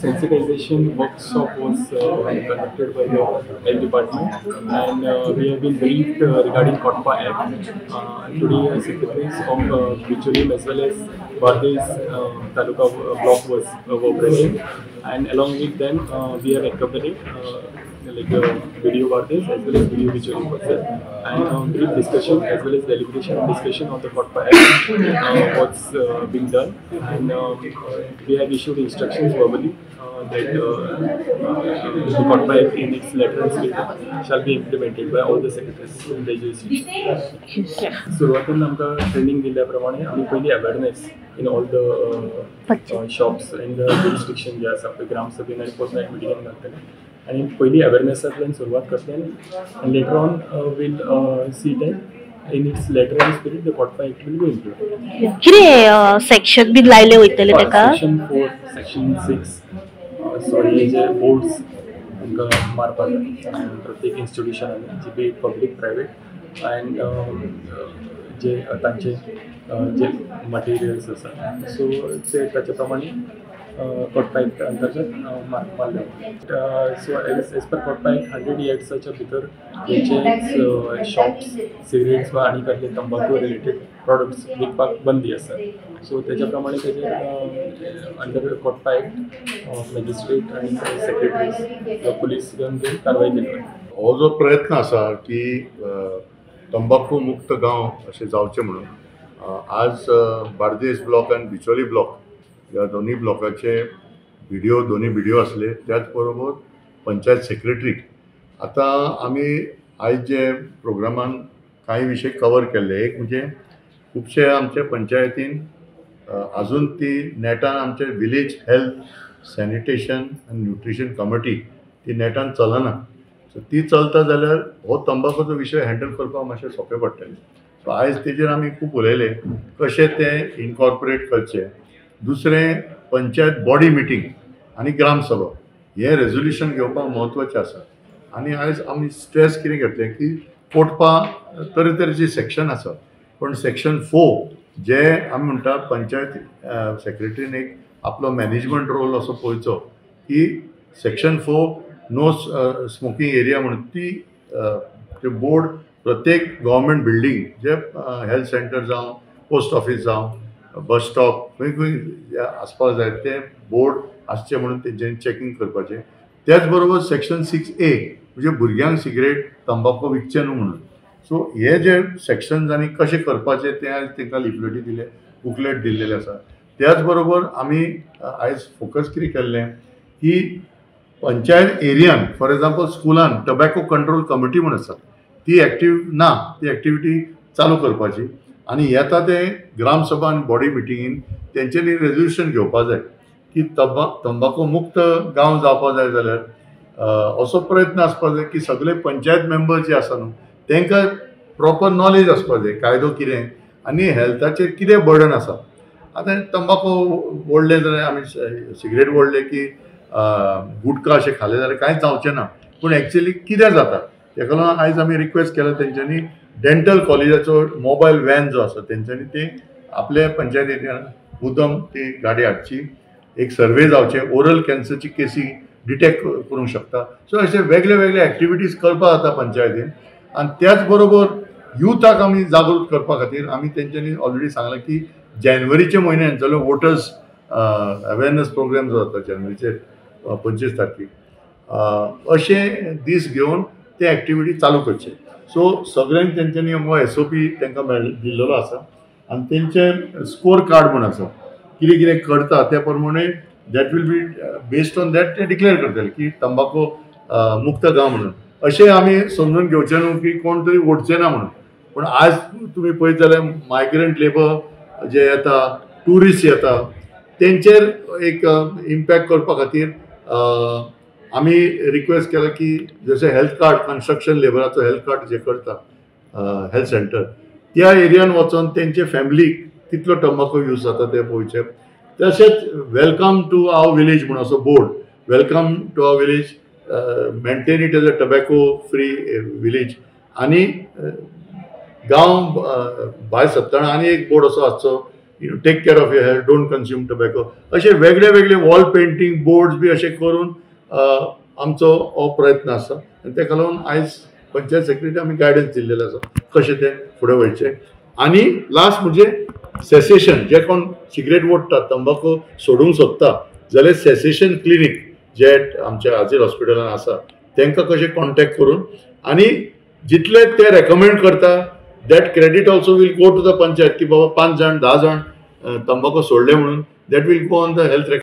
sensitization workshop was conducted by the health department, and we have been briefed regarding COTPA Act. Today, secretaries of Bicholim as well as Bardes Taluka block were present, and along with them, we have accompanied like video Bardes as well as video Bicholim person, and brief discussion as well as deliberation and discussion on the COTPA Act, what's being done, and we have issued instructions verbally that the COTPA Act in its letter and spirit shall be implemented by all the secretaries in the jurisdiction. सुरुवातीला आमकां training दिल्ल्या आमी पयली awareness in all the shops end the jurisdiction जे आसा पळय ग्रामसभेन आनी post night मिटिंगान घालतले आनी पयली अवेरनेसांतल्यान सुरवात करतले आनी later on we'll see that in its letter and spirit the COTPA Act will be implemented. कितें सेक्शन बी लायले वयतले ताका? सेक्शन 4 सेक्शन 6 सॉरी जे बोर्ड्स आमकां मारपाक जाय प्रत्येक इन्स्टिट्यूशनांनी जी बी पब्लीक प्रायवेट एंड जे तांचे जे मटेरियल्स आसा सो ते ताचे प्रमाणे COTPA Act अंतर्गत मारले. So as per COTPA Act 100 इयर्साच्या भितर खंयचेच शॉप्स सिगरेट्स वा आनी कसले तंबाखू रिलेटेड प्रॉडक्ट्स विकपाक बंदी आसा. सो तेज्या प्रमाणे तेजेर अंडर COTPA Act मॅजिस्ट्रेट आनी सेक्रेटरीज पुलीस घेवन कारवाय केली. हो जो प्रयत्न आसा की तंबाखू मुक्त गांव अशें जावचें म्हणून आज बार्देस ब्लॉक आनी बिचोली ब्लॉक ह्या दोन्ही ब्लॉकाचे दोन्ही व्हिडिओ असले त्याच बरोबर पंचायत सेक्रेटरी आता आम्ही आज जे प्रोग्रामान काही विषय कवर केले. एक म्हणजे खूपशे आमचे पंचायतीन अजून ती नेटान आमचे विलेज हेल्थ सॅनिटेशन आनी न्यूट्रिशन कमिटी ती नेटान चलना. सो ती चलता जाल्यार हो तंबाखूचो विशय हँडल करपाक मातशें सोंपें पडटलें. सो आयज तेजेर आमी खूब उलयले कशें तें इनकॉर्पोरेट करचें. दुसरें पंचायत बॉडी मिटींग आनी ग्रामसभा हे रेजोल्युशन घेवपाक म्हत्वाचें आसा. आनी आयज आमी स्ट्रेस कितें घेतलें की कोटपा तरेतरेची सेक्शन आसा पण सेक्शन 4 जे आमी म्हणटा पंचायत सेक्रेटरीन एक आपलो मॅनेजमेंट रोल असो पळोवचो की सेक्शन 4 नो स्मोकिंग एरिया म्हणून ती बोर्ड प्रत्येक गव्हर्मेंट बिल्डींग जे हेल्थ सेंटर जावं पोस्ट ऑफिस जावं बस स्टॉप खंय खंय आसपाक जाय ते बोर्ड आसचे म्हणून तेंच्यांनी चॅकींग करपाचें. त्याच बरोबर सेक्शन 6A म्हणजे भुरग्यांक सिगरेट तंबाखू विकचे न्हू म्हणून. सो हे जे सेक्शन्स आनी कशें करपाचें ते आयज तांकां लिफलेटी दिले बुकलेट दिल्लेले आसा. त्याच बरोबर आमी आयज फोकस कितें केल्लें की पंचायत एरियान फॉर एग्जाम्पल स्कुलान टबॅको कंट्रोल कमिटी म्हणून आसा ती एक्टीव ना. ती एक्टिविटी चालू करपाची आनी येता ते ग्रामसभा आनी बॉडी मिटिंगीन तेंच्यांनी रेजोल्युशन घेवपाक जाय की तंबाखू मुक्त गांव जावपाक जाय जाल्यार असो प्रयत्न आसपाक जाय की सगळे पंचायत मेंबर जे आसा न्हू तांकां प्रॉपर नॉलेज आसपाक जाय कायदो कितें आनी हेल्थाचेर कितें बर्डन आसा. आतां तंबाखू ओडले जाल्यार आमी सिगरेट ओडले की गुटखा अशें खालें जाल्यार कांयच जावचें ना. पूण एक्चुअली कितें जाता ताका लागून आयज आमी रिक्वेस्ट केला तेंच्यांनी डेंटल कॉलेजाचो मोबायल वॅन जो आसा तेंच्यांनी ते आपल्या पंचायत एरियान मुद्दम ती गाडी हाडची. एक सर्वे जावचे ओरल कॅन्सरची केसी डिटेक्ट करूंक शकता. सो अशे वेगळे वेगळे एक्टिविटीज करपाक जाता पंचायतीन. आनी त्याच बरोबर युथाक आमी जागृत करपा खातीर आमी तेंच्यांनी ऑलरेडी सांगलां की जानेवारीच्या म्हयन्यान जाल्यार वोटर्स अवेरनेस प्रोग्राम जो जाता जानेवारीचे 25 तारखेक अशे दीस घेवन ते एक्टिविटी चालू करचे. सो सगळ्यांक तेंच्यांनी हो SOP तांकां दिल्लो आसा आनी तेंचे स्कोर कार्ड म्हूण आसा कितें कितें करता त्या प्रमाणे that will be based on that ते डिक्लेअर करतले की तंबाखू मुक्त गांव म्हणून. अशें आमी समजून घेवचें न्हू की कोण तरी ओडचें ना म्हणून. पूण आज तुमी पळयत जाल्यार मायग्रंट लेबर जे येता ट्युरिस्ट येता तेंचेर एक इम्पॅक्ट करपा खातीर आमी रिक्वेस्ट केला की जशें हेल्थ कार्ड कन्स्ट्रक्शन लेबराचो हेल्थ कार्ड जे करता हेल्थ सेंटर त्या एरियान वचोन तेंचे फॅमिलीक कितलो टंबाखू यूज जाता ते पळोवचें. तशेंच वेलकम टू आवर विलेज म्हणून असो board welcome to our village maintain it as a tobacco free village आनी गांव भायर सरतना आनी एक बोर्ड असो आसचो take care of your health, don't consume tobacco, असे वेगळे वेगळे वॉल पेंटिंग बोर्ड्स बी असे करून आमचो हो प्रयत्न आसा. आनी ताका लागून आयज पंचायत सेक्रेटरी आमी गायडन्स दिल्लेले आसा कशें तें फुडें वयचें. आनी लास्ट म्हणजे सेसेशन, जे कोण सिगरेट ओडटा, तंबाखू सोडूंक सोदता जाल्यार सेसेशन क्लिनीक जे आमच्या हाजीर हॉस्पिटलान आसा तांकां कशें कॉन्टॅक्ट करून आनी जितले ते रेकमेंड करता that credit also will go to the panchayat की बाबा 5 जाण 10 जाण तंबाखू सोडले म्हणून that will go on the health